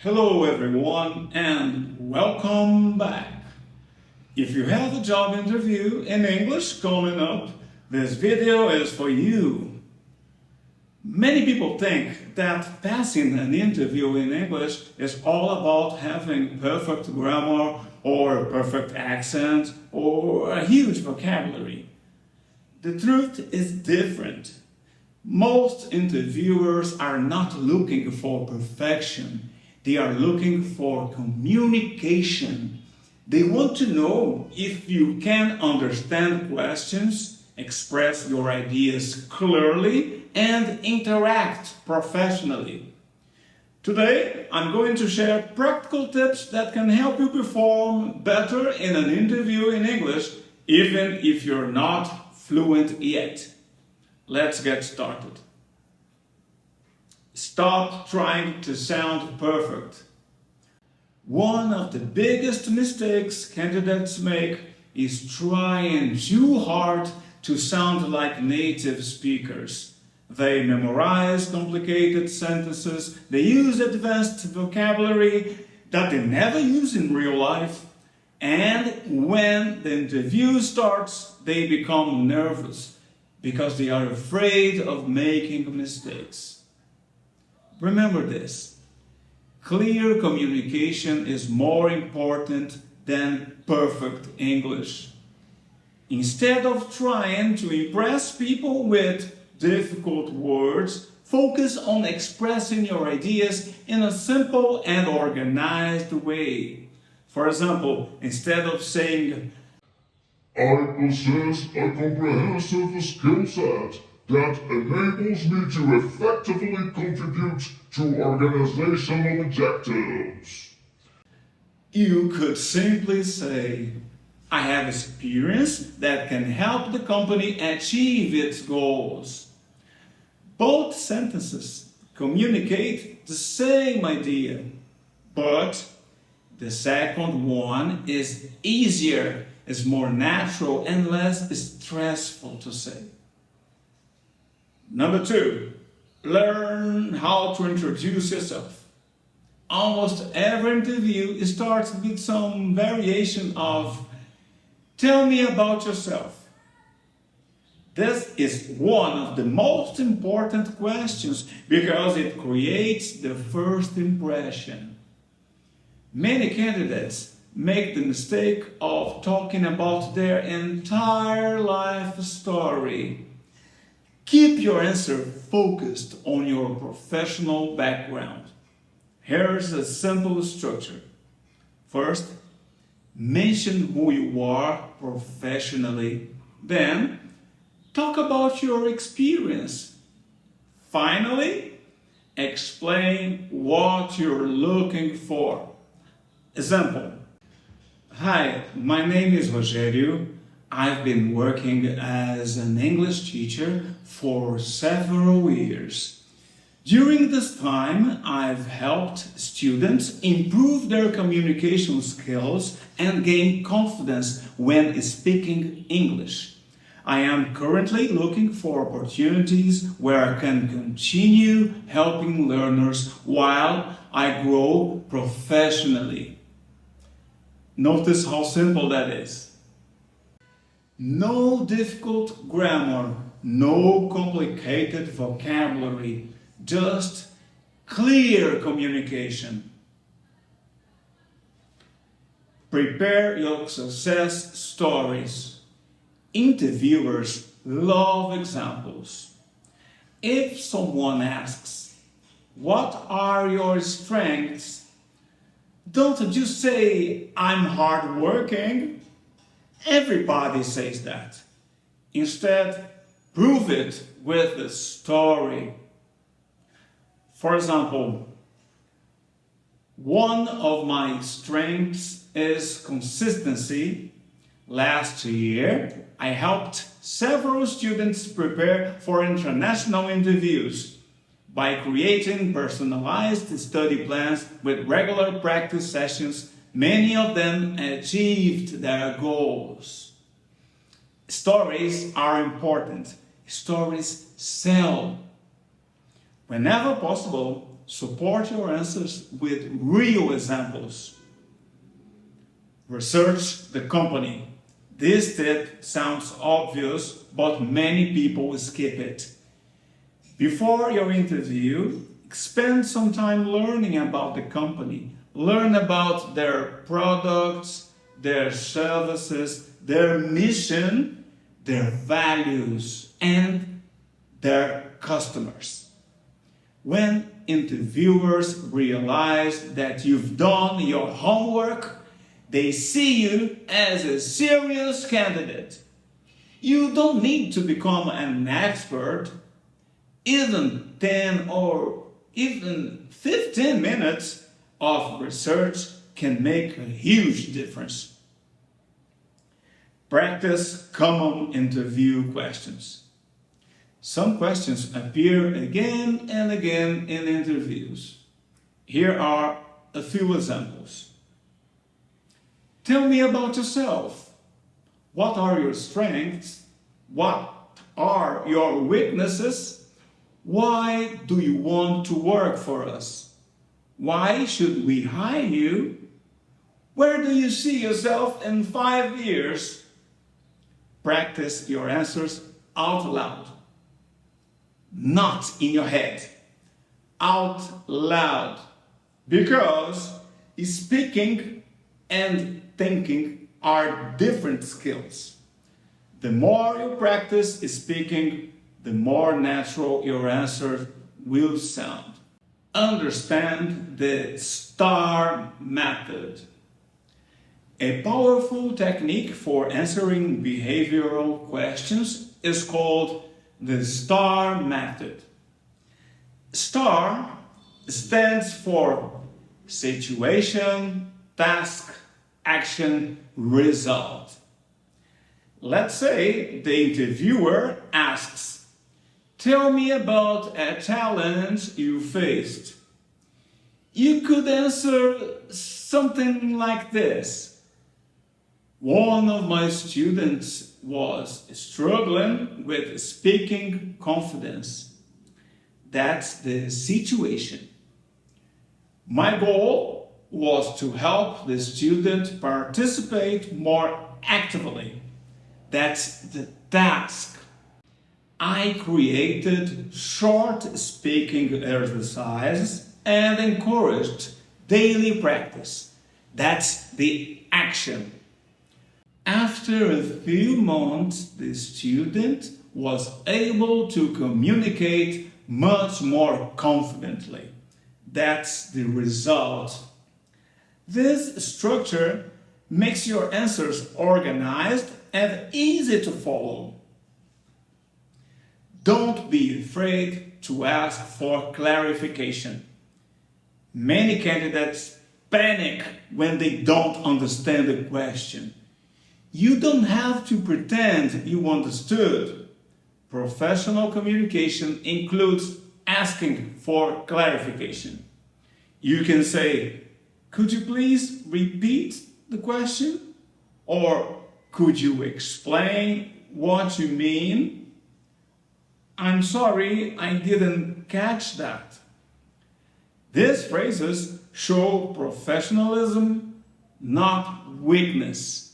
Hello everyone and welcome back. If you have a job interview in English coming up, this video is for you. Many people think that passing an interview in English is all about having perfect grammar or perfect accent or a huge vocabulary. The truth is different. Most interviewers are not looking for perfection. They are looking for communication. They want to know if you can understand questions, express your ideas clearly, and interact professionally. Today, I'm going to share practical tips that can help you perform better in an interview in English, even if you're not fluent yet. Let's get started. Stop trying to sound perfect. One of the biggest mistakes candidates make is trying too hard to sound like native speakers. They memorize complicated sentences, they use advanced vocabulary that they never use in real life, and when the interview starts, they become nervous because they are afraid of making mistakes. Remember this, clear communication is more important than perfect English. Instead of trying to impress people with difficult words, focus on expressing your ideas in a simple and organized way. For example, instead of saying, I possess a comprehensive skill set that enables me to effectively contribute to organizational objectives. You could simply say, I have experience that can help the company achieve its goals. Both sentences communicate the same idea, but the second one is easier, is more natural and less stressful to say. Number 2, learn how to introduce yourself. Almost every interview starts with some variation of, tell me about yourself. This is one of the most important questions because it creates the first impression. Many candidates make the mistake of talking about their entire life story. Keep your answer focused on your professional background. Here's a simple structure. First, mention who you are professionally. Then, talk about your experience. Finally, explain what you're looking for. Example. Hi, my name is Rogério. I've been working as an English teacher for several years. During this time, I've helped students improve their communication skills and gain confidence when speaking English. I am currently looking for opportunities where I can continue helping learners while I grow professionally. Notice how simple that is. No difficult grammar, no complicated vocabulary, just clear communication. Prepare your success stories. Interviewers love examples. If someone asks, what are your strengths? Don't just say, I'm hardworking. Everybody says that. Instead, prove it with a story. For example, one of my strengths is consistency. Last year, I helped several students prepare for international interviews by creating personalized study plans with regular practice sessions. Many of them achieved their goals. Stories are important. Stories sell. Whenever possible, support your answers with real examples. Research the company. This tip sounds obvious, but many people skip it. Before your interview, spend some time learning about the company. Learn about their products, their services, their mission, their values, and their customers. When interviewers realize that you've done your homework, they see you as a serious candidate. You don't need to become an expert. Even 10 or even 15 minutes of research can make a huge difference. Practice common interview questions. Some questions appear again and again in interviews. Here are a few examples. Tell me about yourself. What are your strengths? What are your weaknesses? Why do you want to work for us? Why should we hire you? Where do you see yourself in 5 years? Practice your answers out loud. Not in your head. Out loud. Because speaking and thinking are different skills. The more you practice speaking, the more natural your answer will sound. Understand the STAR method. A powerful technique for answering behavioral questions is called the STAR method. STAR stands for situation, task, action, result. Let's say the interviewer asks, "Tell me about a challenge you faced." You could answer something like this. One of my students was struggling with speaking confidence. That's the situation. My goal was to help the student participate more actively. That's the task. I created short speaking exercises and encouraged daily practice. That's the action. After a few months, the student was able to communicate much more confidently. That's the result. This structure makes your answers organized and easy to follow. Don't be afraid to ask for clarification. Many candidates panic when they don't understand the question. You don't have to pretend you understood. Professional communication includes asking for clarification. You can say, "Could you please repeat the question?" Or, "Could you explain what you mean?" "I'm sorry, I didn't catch that." These phrases show professionalism, not weakness.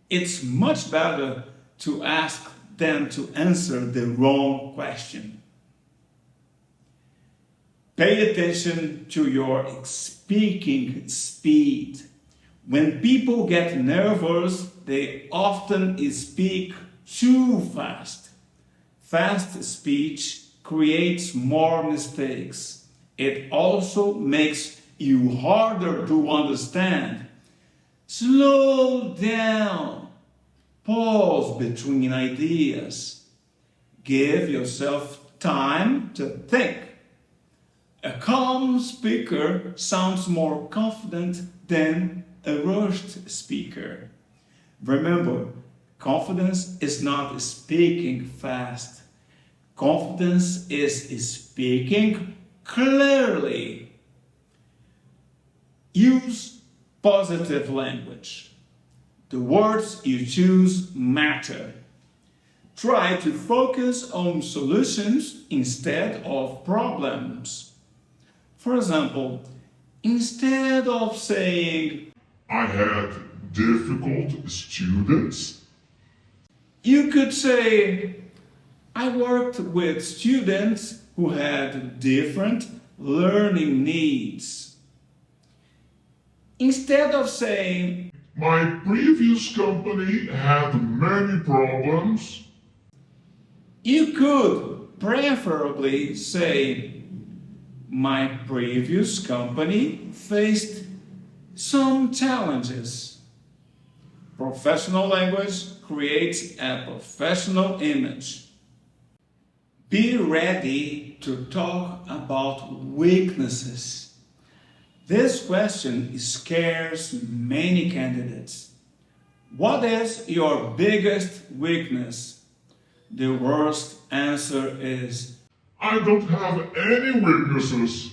It's much better to ask than to answer the wrong question. Pay attention to your speaking speed. When people get nervous, they often speak too fast. Fast speech creates more mistakes. It also makes you harder to understand. Slow down. Pause between ideas. Give yourself time to think. A calm speaker sounds more confident than a rushed speaker. Remember, confidence is not speaking fast. Confidence is speaking clearly. Use positive language. The words you choose matter. Try to focus on solutions instead of problems. For example, instead of saying, I had difficult students, you could say, I worked with students who had different learning needs. Instead of saying, my previous company had many problems, you could preferably say, my previous company faced some challenges. Professional language creates a professional image. Be ready to talk about weaknesses. This question scares many candidates. What is your biggest weakness? The worst answer is, I don't have any weaknesses.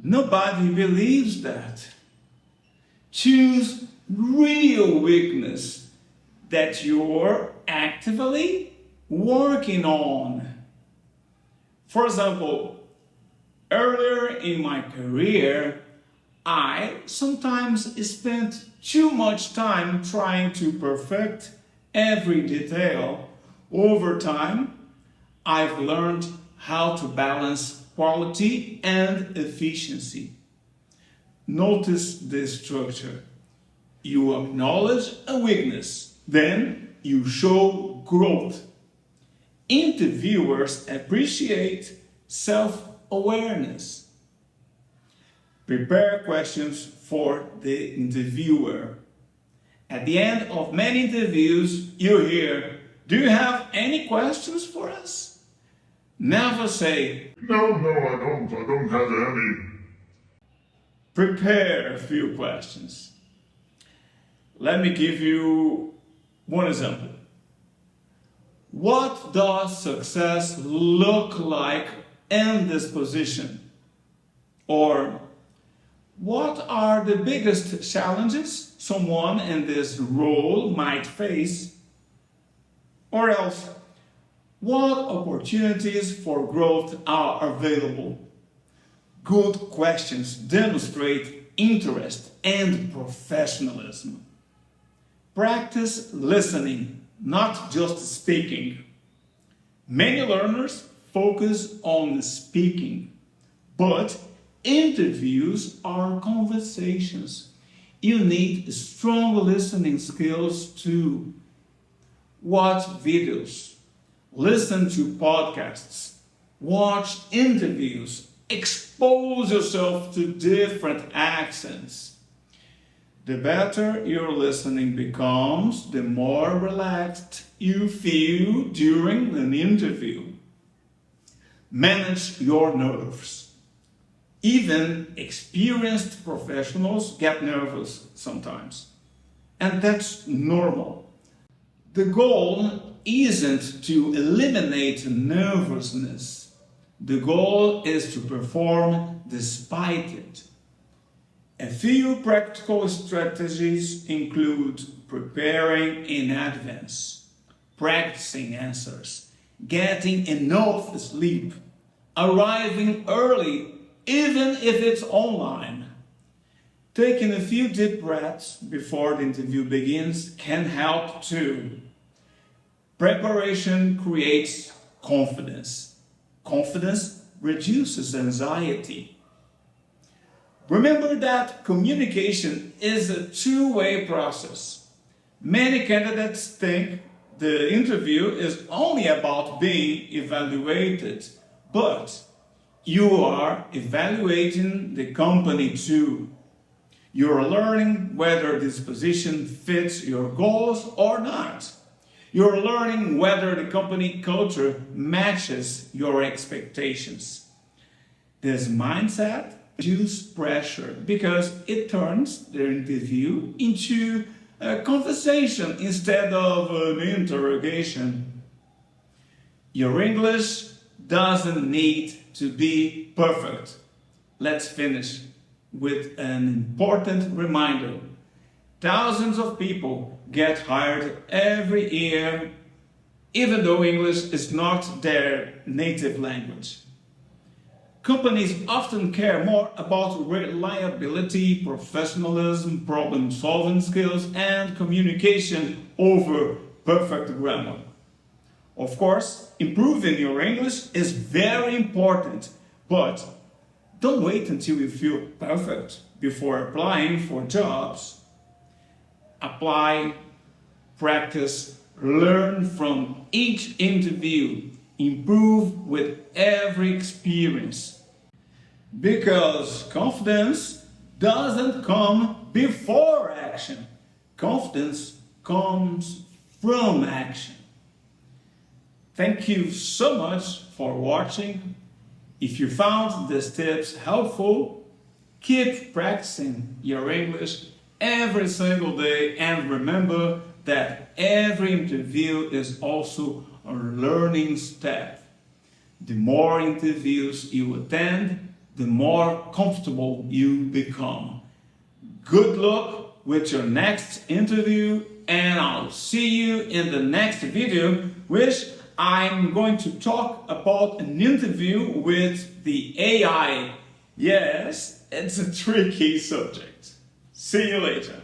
nobody believes that. Choose real weakness that you're actively working on. For example, earlier in my career, I sometimes spent too much time trying to perfect every detail. Over time, I've learned how to balance quality and efficiency. Notice this structure. You acknowledge a weakness, then you show growth. Interviewers appreciate self-awareness. Prepare questions for the interviewer. At the end of many interviews, you hear, do you have any questions for us? Never say, No, I don't have any. prepare a few questions. Let me give you one example. What does success look like in this position? Or what are the biggest challenges someone in this role might face? Or else, what opportunities for growth are available? Good questions demonstrate interest and professionalism. Practice listening, not just speaking. Many learners focus on speaking, but interviews are conversations. You need strong listening skills too. Watch videos, listen to podcasts, watch interviews, expose yourself to different accents. The better your listening becomes, the more relaxed you feel during an interview. Manage your nerves. Even experienced professionals get nervous sometimes, and that's normal. The goal isn't to eliminate nervousness. The goal is to perform despite it. A few practical strategies include preparing in advance, practicing answers, getting enough sleep, arriving early even if it's online. Taking a few deep breaths before the interview begins can help too. Preparation creates confidence. Confidence reduces anxiety. Remember that communication is a two-way process. Many candidates think the interview is only about being evaluated, but you are evaluating the company too. You're learning whether this position fits your goals or not. You're learning whether the company culture matches your expectations. This mindset reduces pressure because it turns the interview into a conversation instead of an interrogation. Your English doesn't need to be perfect. Let's finish with an important reminder. Thousands of people get hired every year, even though English is not their native language. Companies often care more about reliability, professionalism, problem-solving skills, and communication over perfect grammar. Of course, improving your English is very important, but don't wait until you feel perfect before applying for jobs. Apply, practice, learn from each interview, improve with every experience. Because confidence doesn't come before action. Confidence comes from action. Thank you so much for watching. If you found these tips helpful, keep practicing your English every single day, and remember that every interview is also a learning step. The more interviews you attend, the more comfortable you become. Good luck with your next interview, and I'll see you in the next video, which I'm going to talk about an interview with the AI. Yes, it's a tricky subject. See you later.